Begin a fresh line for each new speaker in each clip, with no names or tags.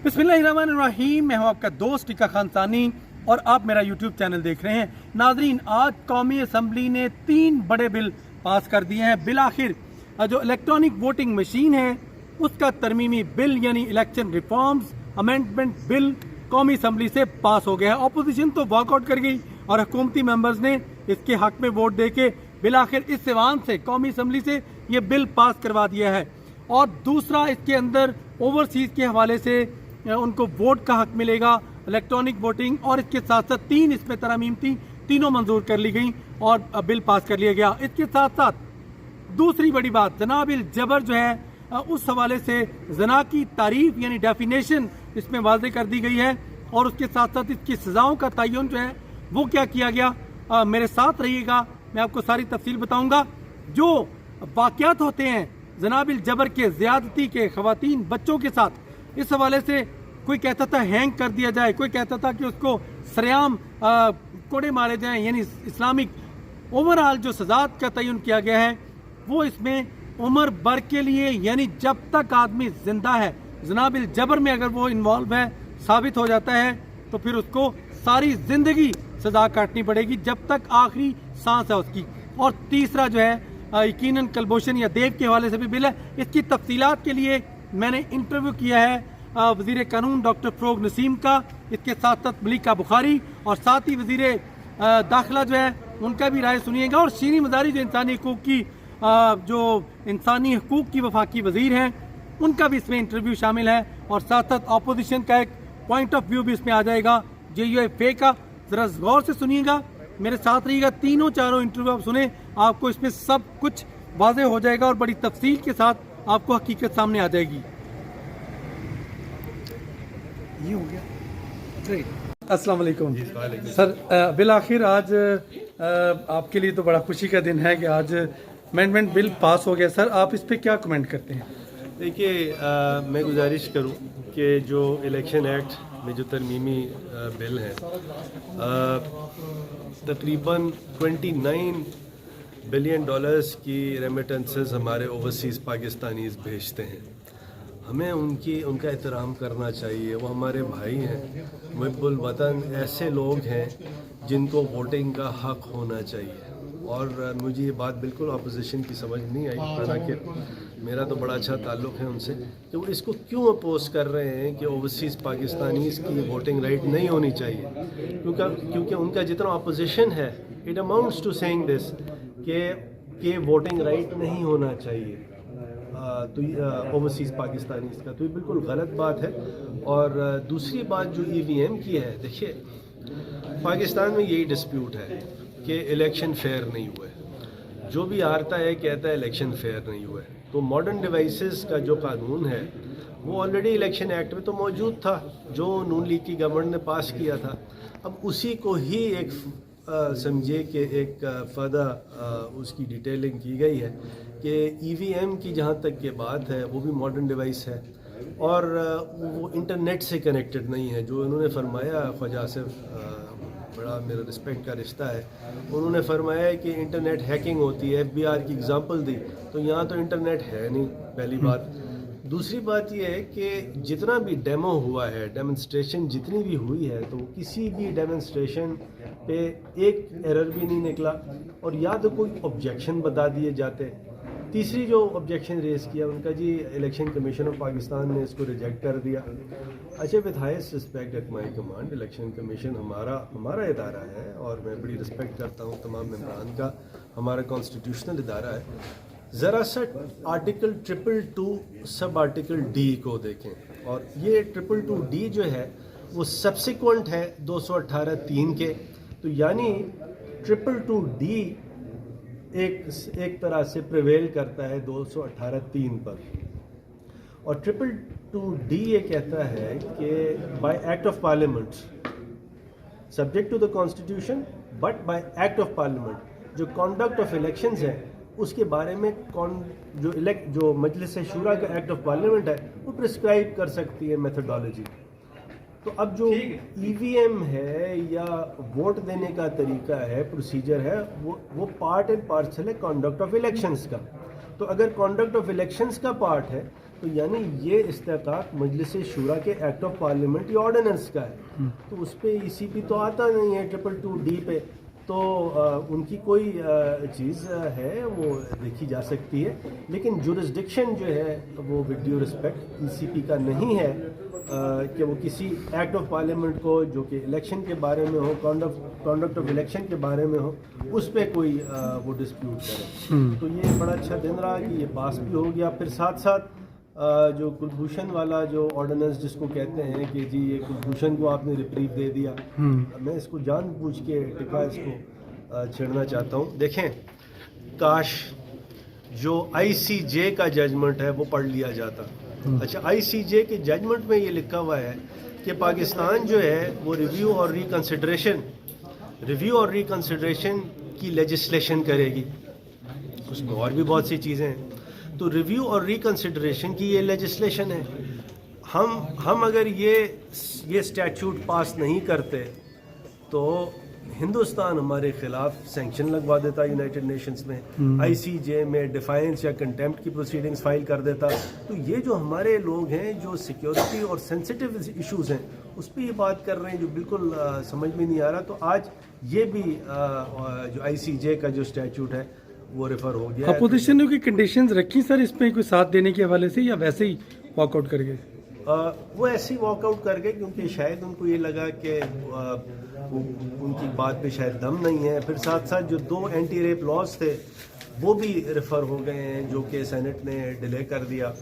बिस्मिल्लाहिर्रहमानिर्रहीम। मैं हूं आपका दोस्त टिका खान सानी और आप मेरा यूट्यूब चैनल देख रहे हैं। नाजरीन, आज कौमी असम्बली ने 3 बड़े बिल पास कर दिए हैं। बिल आखिर जो इलेक्ट्रॉनिक वोटिंग मशीन है उसका तरमीमी बिल यानी इलेक्शन रिफॉर्म्स अमेंडमेंट बिल कौमी असम्बली से पास हो गया है। अपोजिशन तो वॉकआउट कर गई और हुकूमती मेंबर्स ने इसके हक में वोट देके बिल आखिर इस सिवान से कौमी असम्बली से ये बिल पास करवा दिया है। और दूसरा, इसके अंदर ओवरसीज के हवाले से उनको वोट का हक मिलेगा, इलेक्ट्रॉनिक वोटिंग, और इसके साथ साथ 3 इसमें तरमीम थी, तीनों मंजूर कर ली गई और बिल पास कर लिया गया। इसके साथ साथ दूसरी बड़ी बात, जनाबिल जबर जो है उस हवाले से जना की तारीफ यानी डेफिनेशन इसमें वाज़ेह कर दी गई है और उसके साथ साथ इसकी सज़ाओं का तयन जो है वो क्या किया गया। मेरे साथ रहिएगा, मैं आपको सारी तफसील बताऊंगा। जो वाक़यात होते हैं जनाबिल जबर के, ज़्यादती के, ख़वातीन बच्चों के साथ, इस हवाले से कोई कहता था हैंग कर दिया जाए, कोई कहता था कि उसको सरेआम कोड़े मारे जाएं, यानी इस्लामिक ओवरऑल जो सज़ा का तयन किया गया है वो इसमें उम्र भर के लिए, यानी जब तक आदमी जिंदा है जनाबिल जबर में अगर वो इन्वॉल्व है, साबित हो जाता है तो फिर उसको सारी जिंदगी सजा काटनी पड़ेगी जब तक आखिरी सांस है उसकी। और तीसरा जो है यकीनन कलभूषण या देव के हवाले से भी बिल है। इसकी तफसीलात के लिए मैंने इंटरव्यू किया है वज़ीर कानून डॉक्टर फ़रोग़ नसीम का, इसके साथ साथ मलिका बुखारी, और साथ ही वज़ीर दाखिला जो है उनका भी राय सुनिएगा, और शीरी मज़ारी जो इंसानी हकूक़ की वफाकी वज़ीर हैं उनका भी इसमें इंटरव्यू शामिल है, और साथ साथ अपोजिशन का एक पॉइंट ऑफ व्यू भी इसमें आ जाएगा JUIF का। ज़रा गौर से सुनिएगा, मेरे साथ रहिएगा, तीनों चारों इंटरव्यू आप सुने, आपको इसमें सब कुछ वाज़ेह हो जाएगा और बड़ी तफसील के साथ आपको हकीकत सामने आ जाएगी। ये हो गया, ग्रेट। अस्सलाम वालेकुम सर। बिल आखिर आज आपके लिए तो बड़ा खुशी का दिन है कि आज अमेंडमेंट बिल पास हो गया। सर, आप इस पर क्या कमेंट करते हैं?
देखिए, मैं गुजारिश करूं कि जो इलेक्शन एक्ट में जो तरमीमी बिल है, तकरीबन $29 बिलियन की रेमिटेंसेस हमारे ओवरसीज़ पाकिस्तानीज़ भेजते हैं। हमें उनका एहतराम करना चाहिए। वो हमारे भाई हैं, मुहिब्बुल वतन, ऐसे लोग हैं जिनको वोटिंग का हक होना चाहिए। और मुझे ये बात बिल्कुल अपोजिशन की समझ नहीं आई, हालांकि मेरा तो बड़ा अच्छा ताल्लुक़ है उनसे, कि वो इसको क्यों अपोज कर रहे हैं कि ओवरसीज़ पाकिस्तानीज़ की वोटिंग राइट नहीं होनी चाहिए। क्योंकि उनका जितना अपोजिशन है, it amounts to saying this कि वोटिंग राइट नहीं होना चाहिए तो ओवरसीज़ पाकिस्तानीज़ का, तो ये बिल्कुल गलत बात है। और दूसरी बात जो EVM की है, देखिए पाकिस्तान में यही डिस्प्यूट है कि इलेक्शन फेयर नहीं हुए। जो भी हारता है कहता है इलेक्शन फेयर नहीं हुए। तो मॉडर्न डिवाइसेस का जो कानून है वो ऑलरेडी इलेक्शन एक्ट में तो मौजूद था, जो नून लीग की गवर्नमेंट ने पास किया था। अब उसी को ही एक समझिए कि एक फर्दर उसकी डिटेलिंग की गई है कि EVM की जहाँ तक के बात है वो भी मॉडर्न डिवाइस है और वो इंटरनेट से कनेक्टेड नहीं है। जो इन्होंने फरमाया, ख्वाजा आसिफ बड़ा मेरा रिस्पेक्ट का रिश्ता है, उन्होंने फरमाया कि इंटरनेट हैकिंग होती है, FBR की एग्जांपल दी, तो यहाँ तो इंटरनेट है नहीं, पहली बात। दूसरी बात यह है कि जितना भी डेमो हुआ है, डेमोन्स्ट्रेशन जितनी भी हुई है, तो किसी भी डेमोन्स्ट्रेशन पे एक एरर भी नहीं निकला और या तो कोई ऑब्जेक्शन बता दिए जाते। तीसरी जो ऑब्जेक्शन रेज़ किया उनका, जी इलेक्शन कमीशन ऑफ पाकिस्तान ने इसको रिजेक्ट कर दिया। अच्छा, with highest respect at my command, election commission हमारा इदारा है और मैं बड़ी रिस्पेक्ट करता हूँ तमाम मेंबरान का, हमारा कॉन्स्टिट्यूशनल इदारा है। ज़रा सा आर्टिकल 222 सब आर्टिकल D को देखें, और ये 222D जो है वो सब्सिक्वेंट है 218(3) के, तो यानी 222D एक तरह से प्रिवेल करता है 218(3) पर। और 222D ये कहता है कि by act of parliament subject to the constitution but by act of parliament, जो कॉन्डक्ट ऑफ इलेक्शंस है उसके बारे में जो मजलिस शूरा का एक्ट ऑफ पार्लियामेंट है वो प्रिस्क्राइब कर सकती है मेथडोलॉजी। तो अब जो EVM है या वोट देने का तरीका है, प्रोसीजर है, वो पार्ट एंड पार्सल है कॉन्डक्ट ऑफ इलेक्शंस का। तो अगर कॉन्डक्ट ऑफ इलेक्शंस का पार्ट है تو یعنی یہ استحقاق مجلس شورا کے ایکٹ آف پارلیمنٹ یا آرڈیننس کا ہے، تو اس پہ ای سی پی تو آتا نہیں ہے 222D پہ، تو ان کی کوئی چیز ہے وہ دیکھی جا سکتی ہے، لیکن جورسڈکشن جو ہے وہ ود ڈیو رسپیکٹ ای سی پی کا نہیں ہے کہ وہ کسی ایکٹ آف پارلیمنٹ کو جو کہ الیکشن کے بارے میں ہو، کانڈکٹ آف الیکشن کے بارے میں ہو، اس پہ کوئی وہ ڈسپیوٹ کرے. تو یہ بڑا اچھا دن رہا کہ یہ پاس بھی ہو گیا. پھر ساتھ ساتھ جو کلبھوشن والا جو آرڈیننس جس کو کہتے ہیں کہ جی یہ کلبھوشن کو آپ نے ریپریو دے دیا، میں اس کو جان بوجھ کے ٹکا اس کو چھیڑنا چاہتا ہوں. دیکھیں، کاش جو آئی سی جے کا ججمنٹ ہے وہ پڑھ لیا جاتا. اچھا، آئی سی جے کے ججمنٹ میں یہ لکھا ہوا ہے کہ پاکستان جو ہے وہ ریویو اور ریکنسیڈریشن کی لیجسلیشن کرے گی. اس میں اور بھی بہت سی چیزیں ہیں. تو ریویو اور ریکنسیڈریشن کی یہ لیجسلیشن ہے. ہم اگر یہ اسٹیچوٹ پاس نہیں کرتے تو ہندوستان ہمارے خلاف سینکشن لگوا دیتا یونائٹڈ نیشنز میں، آئی سی جے میں ڈیفائنس یا کنٹیمپٹ کی پروسیڈنگز فائل کر دیتا. تو یہ جو ہمارے لوگ ہیں جو سیکیورٹی اور سینسٹیو ایشوز ہیں اس پہ یہ بات کر رہے ہیں جو بالکل سمجھ میں نہیں آ رہا. تو آج یہ بھی جو آئی سی جے کا جو اسٹیچوٹ ہے وہ ریفر ہو گیا.
اپوزیشن نے کوئی کنڈیشنز رکھی سر اس پہ کوئی ساتھ دینے کے حوالے سے، یا ویسے ہی واک آؤٹ کر گئے؟
وہ ایسے ہی واک آؤٹ کر گئے کیونکہ شاید ان کو یہ لگا کہ ان کی بات پہ شاید دم نہیں ہے. پھر ساتھ ساتھ جو 2 اینٹی ریپ لاز تھے وہ بھی ریفر ہو گئے ہیں جو کہ سینٹ نے ڈیلے کر دیا.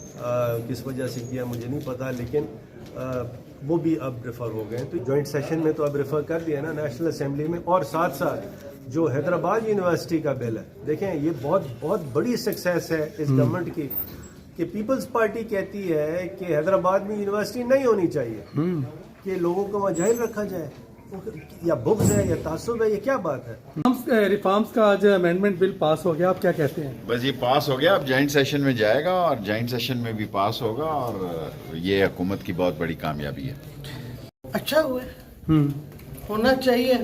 کس وجہ سے کیا مجھے نہیں پتا، لیکن وہ بھی اب ریفر ہو گئے ہیں. تو جوائنٹ سیشن میں تو اب ریفر کر دیا نا نیشنل اسمبلی میں. اور ساتھ ساتھ جو حیدرآباد یونیورسٹی کا بل ہے، دیکھیں یہ بہت بڑی سکسیس ہے اس گورنمنٹ کی کہ پیپلز پارٹی کہتی ہے کہ حیدرآباد میں یونیورسٹی نہیں ہونی چاہیے، کہ لوگوں کو وہاں جاہل رکھا جائے. یا بغض ہے یا تعصب ہے، یہ کیا بات ہے؟
ریفارمز کا آج امینڈمنٹ بل پاس ہو گیا، آپ کیا کہتے ہیں؟
بس یہ پاس ہو گیا، اب جوائنٹ سیشن میں جائے گا اور جوائنٹ سیشن میں بھی پاس ہوگا، اور یہ حکومت کی بہت بڑی کامیابی ہے.
اچھا ہوا ہے، ہونا چاہیے،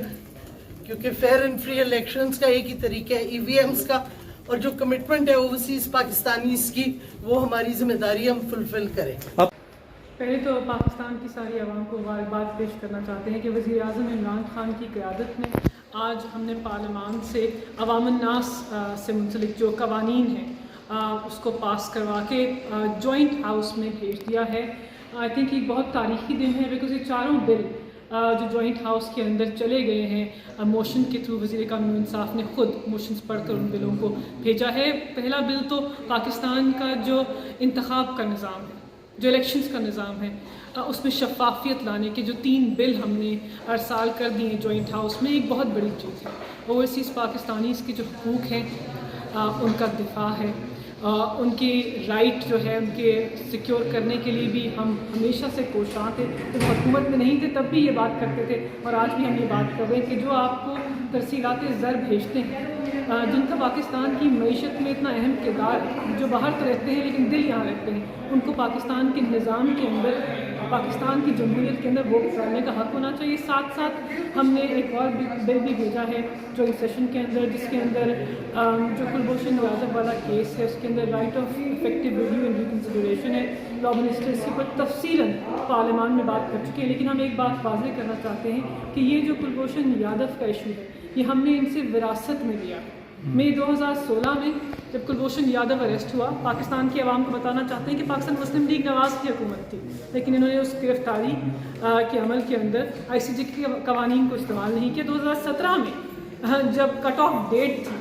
کیونکہ فیئر اینڈ فری الیکشنز کا ایک ہی طریقہ ہے ای وی ایمز کا، اور جو کمٹمنٹ ہے اوورسیز پاکستانیز کی وہ ہماری ذمہ داری ہم فلفل کریں.
پہلے تو پاکستان کی ساری عوام کو مبارکباد پیش کرنا چاہتے ہیں کہ وزیر اعظم عمران خان کی قیادت میں آج ہم نے پارلیمان سے عوام الناس سے منسلک جو قوانین ہیں اس کو پاس کروا کے جوائنٹ ہاؤس میں بھیج دیا ہے. آئی تھنک ایک بہت تاریخی دن ہے، بیکاز یہ چاروں بل جو جوائنٹ ہاؤس کے اندر چلے گئے ہیں موشن کے تھرو، وزیر قانون انصاف نے خود موشنز پڑھ کر ان بلوں کو بھیجا ہے. پہلا بل تو پاکستان کا جو انتخاب کا نظام ہے، جو الیکشنز کا نظام ہے، اس میں شفافیت لانے کے جو 3 بل ہم نے ارسال کر دیے جوائنٹ ہاؤس میں، ایک بہت بڑی چیز ہے. اوورسیز پاکستانیز کے جو حقوق ہیں ان کا دفاع ہے، ان کی رائٹ جو ہے ان کے سیکیور کرنے کے لیے بھی ہم ہمیشہ سے کوشاں تھے. جب حکومت میں نہیں تھے تب بھی یہ بات کرتے تھے، اور آج بھی ہم یہ بات کر رہے ہیں کہ جو آپ کو ترسیلات زر بھیجتے ہیں، جن کا پاکستان کی معیشت میں اتنا اہم کردار ہے، جو باہر تو رہتے ہیں لیکن دل یہاں رہتے ہیں، ان کو پاکستان کے نظام کے اندر، پاکستان کی جمہوریت کے اندر ووٹ کرنے کا حق ہونا چاہیے. ساتھ ساتھ ہم نے ایک اور بل بھی بھیجا ہے جو اس سیشن کے اندر، جس کے اندر جو کلبھوشن یادو والا کیس ہے اس کے اندر right of effective review and reconsideration ہے. لا منسٹر اس کے اوپر تفصیلاً پارلیمان میں بات کر چکے ہیں، لیکن ہم ایک بات واضح کرنا چاہتے ہیں کہ یہ جو کلبھوشن یادو کا ایشو ہے یہ ہم نے ان سے وراثت میں لیا. مئی 2016 میں جب کلبھوشن یادو اریسٹ ہوا، پاکستان کی عوام کو بتانا چاہتے ہیں کہ پاکستان مسلم لیگ نواز کی حکومت تھی، لیکن انہوں نے اس گرفتاری کے عمل کے اندر آئی سی جے کے قوانین کو استعمال نہیں کیا. 2017 میں جب کٹ آف ڈیٹ تھی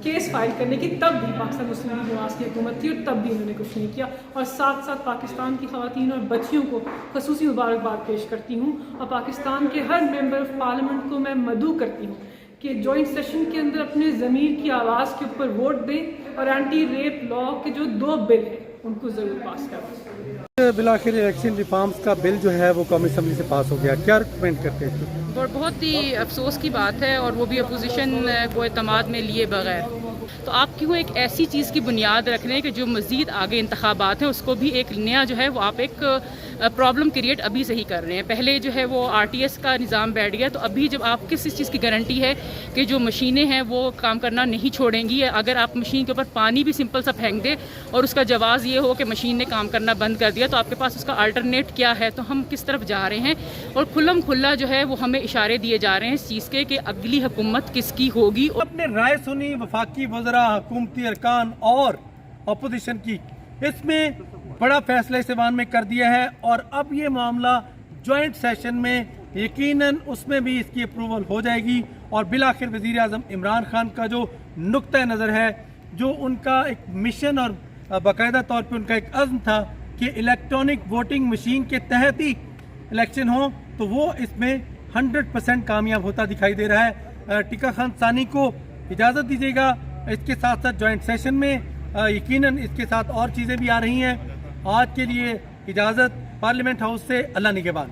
کیس فائل کرنے کی، تب بھی پاکستان مسلم لیگ نواز کی حکومت تھی اور تب بھی انہوں نے کچھ نہیں کیا. اور ساتھ ساتھ پاکستان کی خواتین اور بچیوں کو خصوصی مبارکباد پیش کرتی ہوں، اور پاکستان کے ہر ممبر آف پارلیمنٹ کو میں مدعو کرتی ہوں کہ جوائنٹ سیشن کے اندر اپنے ضمیر کی آواز کے اوپر ووٹ دیں اور اینٹی ریپ لا کے جو 2 بل ہیں ان کو ضرور پاس کریں.
بالآخر الیکشن ریفارمز کا بل جو ہے وہ قومی اسمبلی سے پاس ہو گیا، کیا ریکمینڈ کرتے ہیں؟
اور بہت ہی افسوس کی بات ہے، اور وہ بھی اپوزیشن کو اعتماد میں لیے بغیر. تو آپ کیوں ایک ایسی چیز کی بنیاد رکھ رہے ہیں کہ جو مزید آگے انتخابات ہیں اس کو بھی ایک نیا جو ہے وہ آپ ایک प्रॉब्लम क्रिएट अभी से ही कर रहे हैं। पहले जो है वो RTS का निज़ाम बैठ गया, तो अभी जब आप किस चीज़ की गारंटी है कि जो मशीनें हैं वो काम करना नहीं छोड़ेंगी। अगर आप मशीन के ऊपर पानी भी सिंपल सा फेंक दे और उसका जवाब ये हो कि मशीन ने काम करना बंद कर दिया, तो आपके पास उसका अल्टरनेट क्या है, तो हम किस तरफ जा रहे हैं। और खुल्लम खुल्ला जो है वो हमें इशारे दिए जा रहे हैं इस चीज़ के कि अगली हुकूमत किसकी होगी।
अपने राय सुनी वफाकी वज़रा, हुकूमती अरकान और अपोजिशन की, इसमें बड़ा फैसला इस ऐवान में कर दिया है और अब ये मामला जॉइंट सेशन में यकीनन उसमें भी इसकी अप्रूवल हो जाएगी और बिलाखिर वज़ीर आज़म इमरान खान का जो नुक्ता नज़र है, जो उनका एक मिशन और बाकायदा तौर पे उनका एक अज़्म था कि इलेक्ट्रॉनिक वोटिंग मशीन के तहत ही इलेक्शन हो, तो वो इसमें 100% कामयाब होता दिखाई दे रहा है। टिक्का खान सानी को इजाज़त दीजिएगा, इसके साथ साथ जॉइंट सेशन में यकीनन इसके साथ और चीज़ें भी आ रही हैं। आज के लिए इजाज़त। पार्लियामेंट हाउस से अल्लाह निगहबान।